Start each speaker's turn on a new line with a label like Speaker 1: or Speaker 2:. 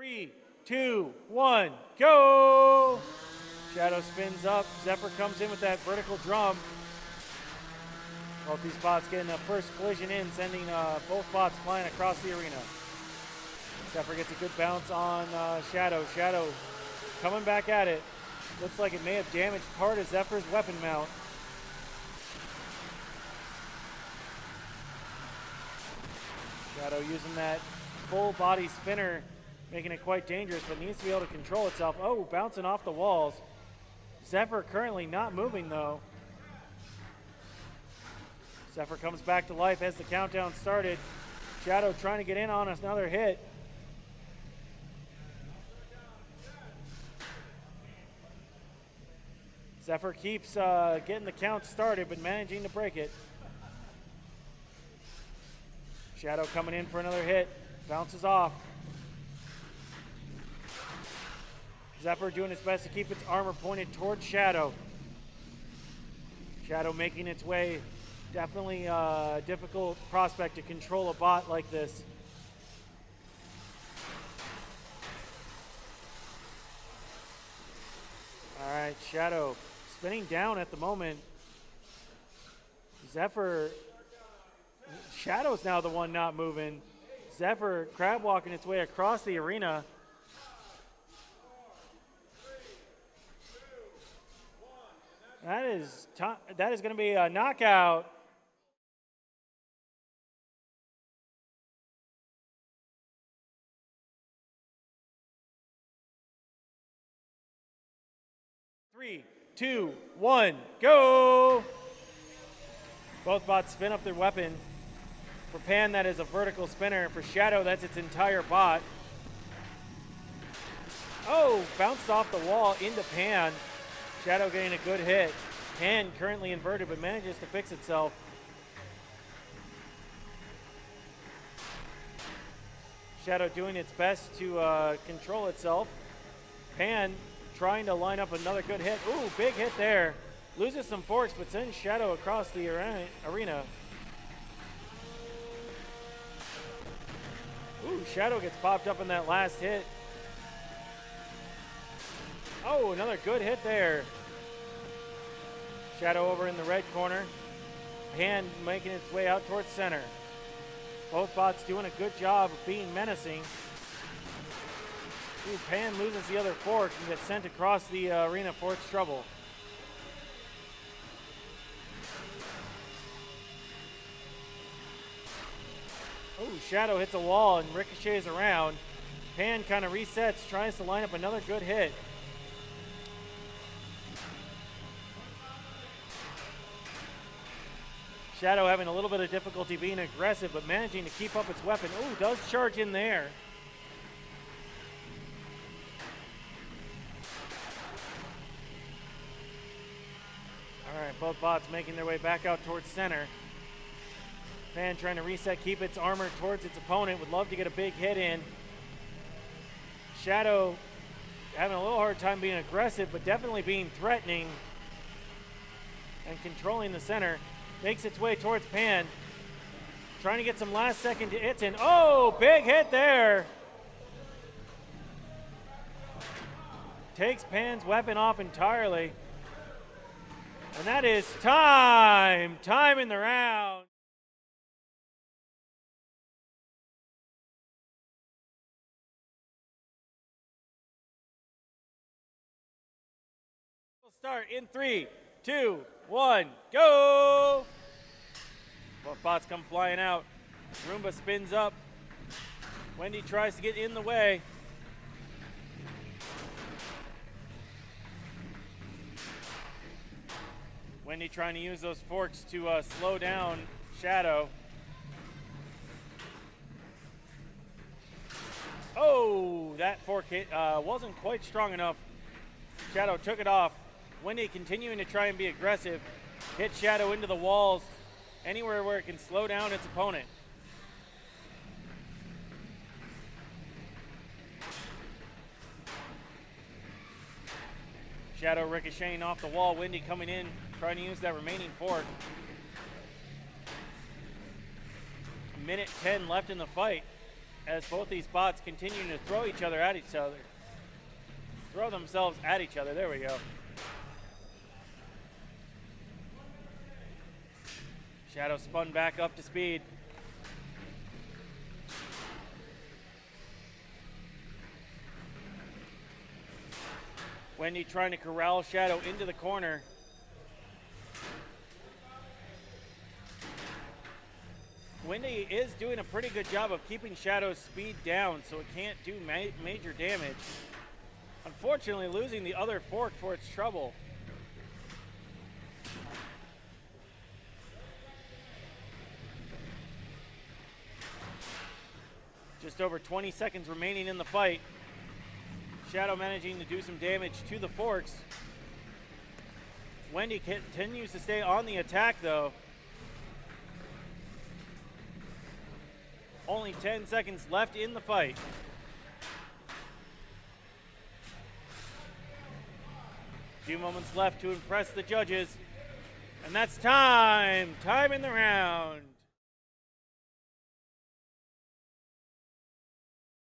Speaker 1: 3, 2, 1, go! Shadow spins up. Zephyr comes in with that vertical drum. Both these bots getting the first collision in, sending both bots flying across the arena. Zephyr gets a good bounce on Shadow. Shadow coming back at it. Looks like it may have damaged part of Zephyr's weapon mount. Shadow using that full body spinner, making it quite dangerous, but needs to be able to control itself. Oh, bouncing off the walls. Zephyr currently not moving though. Zephyr comes back to life as the countdown started. Shadow trying to get in on another hit. Zephyr keeps getting the count started, but managing to break it. Shadow coming in for another hit. Bounces off. Zephyr doing its best to keep its armor pointed towards Shadow. Shadow making its way. Definitely a difficult prospect to control a bot like this. All right, Shadow spinning down at the moment. Shadow's now the one not moving. Zephyr crab walking its way across the arena. That is going to be a knockout. Three, 2, 1, go! Both bots spin up their weapon. For Pan, that is a vertical spinner. For Shadow, that's its entire bot. Oh, bounced off the wall into Pan. Shadow getting a good hit. Pan currently inverted, but manages to fix itself. Shadow doing its best to control itself. Pan trying to line up another good hit. Ooh, big hit there. Loses some forks, but sends Shadow across the arena. Ooh, Shadow gets popped up in that last hit. Oh, another good hit there. Shadow over in the red corner. Pan making its way out towards center. Both bots doing a good job of being menacing. Ooh, Pan loses the other fork and gets sent across the arena for its trouble. Ooh, Shadow hits a wall and ricochets around. Pan kind of resets, tries to line up another good hit. Shadow having a little bit of difficulty being aggressive, but managing to keep up its weapon. Ooh, does charge in there. All right, both bots making their way back out towards center. Pan trying to reset, keep its armor towards its opponent. Would love to get a big hit in. Shadow having a little hard time being aggressive, but definitely being threatening and controlling the center. Makes its way towards Pan. Trying to get some last second hits in. Oh, big hit there. Takes Pan's weapon off entirely. And that is time. Time in the round. We'll start in 3, 2, 1, go! Both bots come flying out. Roomba spins up. Wendy tries to get in the way. Wendy trying to use those forks to slow down Shadow. Oh, that fork hit wasn't quite strong enough. Shadow took it off. Wendy continuing to try and be aggressive. Hit Shadow into the walls, anywhere where it can slow down its opponent. Shadow ricocheting off the wall. Wendy coming in, trying to use that remaining fork. Minute 10 left in the fight as both these bots continue to throw each other at each other. Throw themselves at each other. There we go. Shadow spun back up to speed. Wendy trying to corral Shadow into the corner. Wendy is doing a pretty good job of keeping Shadow's speed down so it can't do major damage. Unfortunately, losing the other fork for its trouble. Just over 20 seconds remaining in the fight. Shadow managing to do some damage to the forks. Wendy continues to stay on the attack though. Only 10 seconds left in the fight. Few moments left to impress the judges. And that's time. Time in the round.